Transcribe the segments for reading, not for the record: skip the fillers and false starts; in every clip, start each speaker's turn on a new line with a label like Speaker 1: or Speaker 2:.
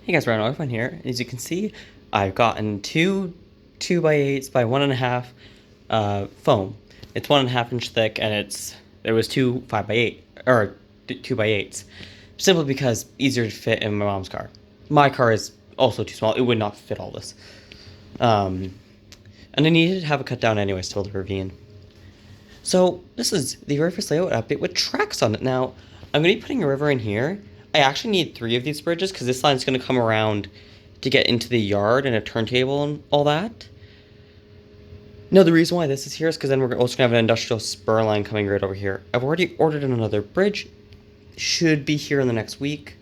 Speaker 1: Hey guys, Ryan Orphan here. As you can see, I've gotten two 2x8s by 1.5 foam. It's 1.5 inch thick, and there was two 5x8 or 2x8s, simply because easier to fit in my mom's car. My car is also too small; it would not fit all this. And I needed to have it cut down anyways to build a ravine. So this is the very first layout update with tracks on it. Now, I'm going to be putting a river in here. I actually need 3 of these bridges because this line's going to come around to get into the yard and a turntable and all that. Now, the reason why this is here is because then we're also going to have an industrial spur line coming right over here. I've already ordered another bridge. Should be here in the next week.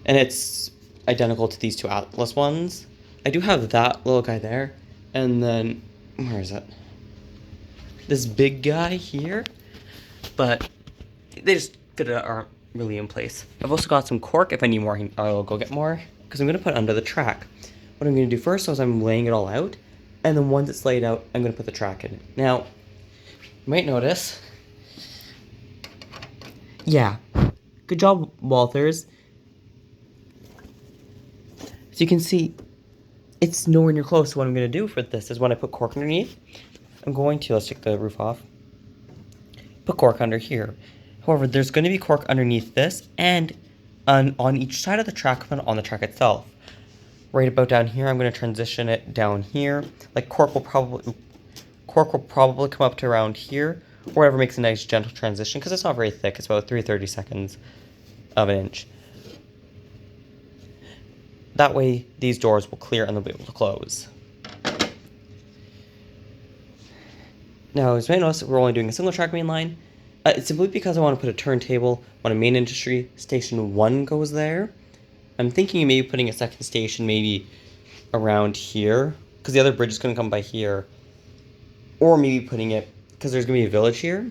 Speaker 1: And it's identical to these two Atlas ones. I do have that little guy there. And then, where is it? This big guy here, but they just aren't really in place. I've also got some cork. If I need more, I'll go get more, because I'm going to put under the track. What I'm going to do first is I'm laying it all out, and then once it's laid out, I'm going to put the track in it. Now, you might notice, yeah, good job, Walthers. As you can see, it's nowhere near close to what I'm going to do for this is when I put cork underneath. I'm going to, let's take the roof off, put cork under here. However, there's going to be cork underneath this and on each side of the track and on the track itself. Right about down here, I'm going to transition it down here. Like cork will probably come up to around here, or whatever makes a nice gentle transition, because it's not very thick. It's about 3/32 of an inch. That way, these doors will clear and they'll be able to close. Now, as you may notice, we're only doing a single track main line. It's simply because I want to put a turntable when a main industry station 1 goes there. I'm thinking maybe putting a second station maybe around here, because the other bridge is going to come by here. Or maybe putting it, because there's going to be a village here,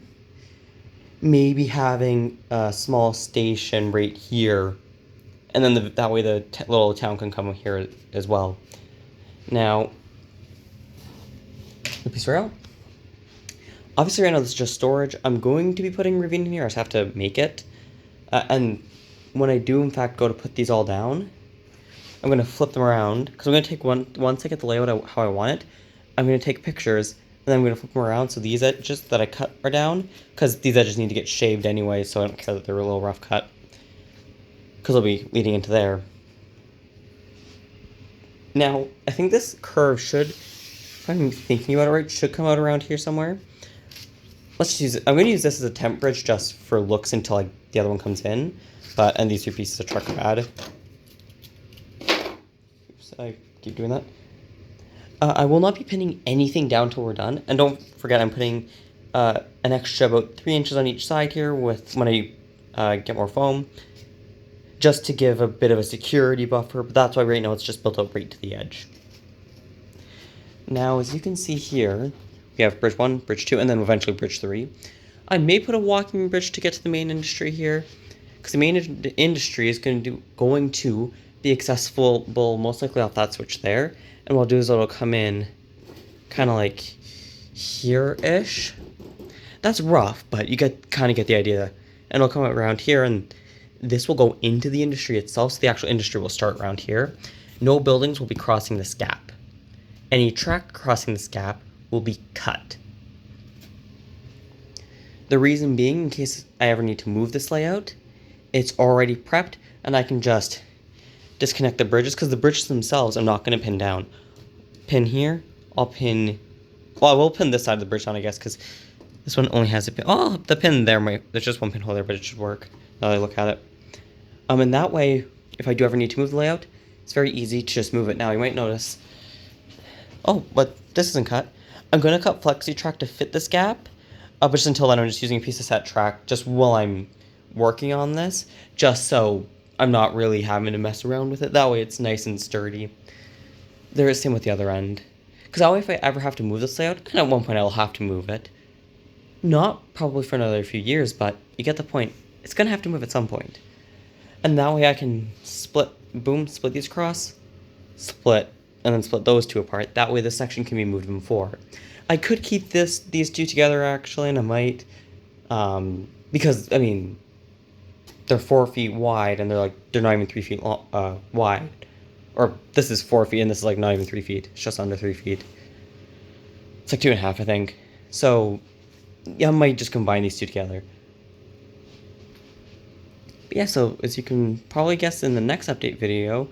Speaker 1: maybe having a small station right here. And then that way the little town can come here as well. Now, the piece rail. Obviously, right now this is just storage. I'm going to be putting ravine in here. I just have to make it. And when I do, in fact, go to put these all down, I'm going to flip them around. Because I'm going to take once I get the layout how I want it, I'm going to take pictures. And then I'm going to flip them around so these edges that I cut are down. Because these edges need to get shaved anyway, so I don't care that they're a little rough cut. Because they'll be leading into there. Now, I think this curve should, if I'm thinking about it right, should come out around here somewhere. Let's just use it. I'm going to use this as a temp bridge just for looks until the other one comes in. And these 2 pieces of truck are bad. Oops, I keep doing that. I will not be pinning anything down until we're done. And don't forget, I'm putting an extra about 3 inches on each side here when I get more foam. Just to give a bit of a security buffer. But that's why right now it's just built up right to the edge. Now, as you can see here, we have bridge 1, bridge 2, and then eventually bridge 3. I may put a walking bridge to get to the main industry here, because the main industry is going to be accessible most likely off that switch there. And what I'll do is it'll come in kind of like here-ish. That's rough, but you kind of get the idea. And it'll come around here, and this will go into the industry itself, so the actual industry will start around here. No buildings will be crossing this gap. Any track crossing this gap will be cut. The reason being, in case I ever need to move this layout, it's already prepped, and I can just disconnect the bridges, because the bridges themselves I'm not going to pin down. Pin here, I will pin this side of the bridge down, I guess, because this one only has a pin. Oh, the pin there, there's just one pinhole there, but it should work, now that I look at it. And that way, if I do ever need to move the layout, it's very easy to just move it. Now, you might notice, oh, but this isn't cut. I'm going to cut flexi track to fit this gap, but just until then I'm just using a piece of set track just while I'm working on this, just so I'm not really having to mess around with it. That way it's nice and sturdy. There is same with the other end. Because that way if I ever have to move this layout, and at one point I'll have to move it. Not probably for another few years, but you get the point. It's going to have to move at some point. And that way I can split these across, split, and then split those 2 apart. That way this section can be moved even forward. I could keep these 2 together, actually, and I might, because, I mean, they're 4 feet wide, and they're not even 3 feet wide. Or this is 4 feet, and this is like not even 3 feet. It's just under 3 feet. It's like 2.5, I think. So yeah, I might just combine these two together. But yeah, so as you can probably guess, in the next update video,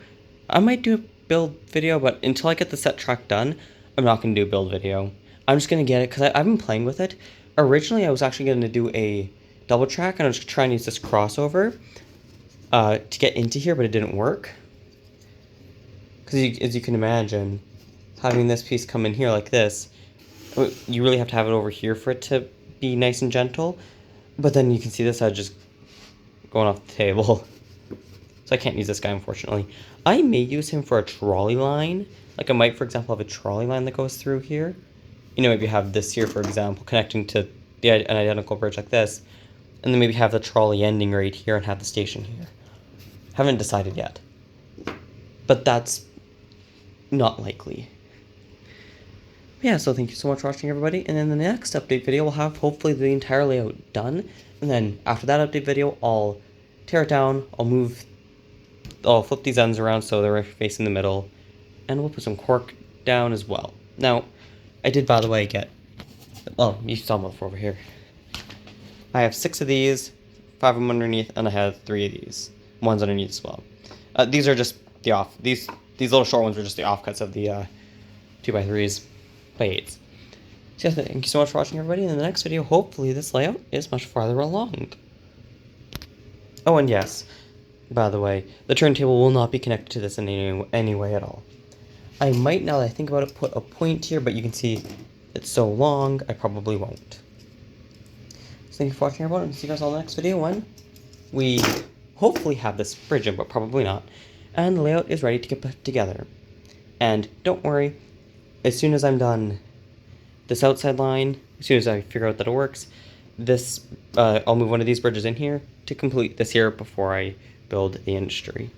Speaker 1: I might do a build video, but until I get the set track done, I'm not going to do a build video. I'm just going to get it, because I've been playing with it. Originally, I was actually going to do a double track, and I was trying to use this crossover to get into here, but it didn't work. Because as you can imagine, having this piece come in here like this, you really have to have it over here for it to be nice and gentle. But then you can see this side just going off the table. So I can't use this guy, unfortunately. I may use him for a trolley line. Like I might, for example, have a trolley line that goes through here. You know, maybe have this here, for example, connecting to an identical bridge like this. And then maybe have the trolley ending right here and have the station here. Haven't decided yet. But that's not likely. Yeah, so thank you so much for watching, everybody. And in the next update video, we'll have hopefully the entire layout done. And then after that update video, I'll tear it down, I'll flip these ends around so they're facing the middle, and we'll put some cork down as well. Now, I did, by the way, well, you saw them over here. I have 6 of these, 5 of them underneath, and I have 3 of these. One's underneath as well. These are just these little short ones were just the offcuts of the 2x3s by 8s. So yeah, thank you so much for watching, everybody. In the next video, hopefully this layout is much farther along. Oh, and yes, by the way, the turntable will not be connected to this in any way at all. I might, now that I think about it, put a point here, but you can see it's so long, I probably won't. So thank you for watching, everyone, and see you guys all in the next video when we hopefully have this bridge in, but probably not. And the layout is ready to get put together. And don't worry, as soon as I'm done this outside line, as soon as I figure out that it works, I'll move one of these bridges in here to complete this here before I build the industry.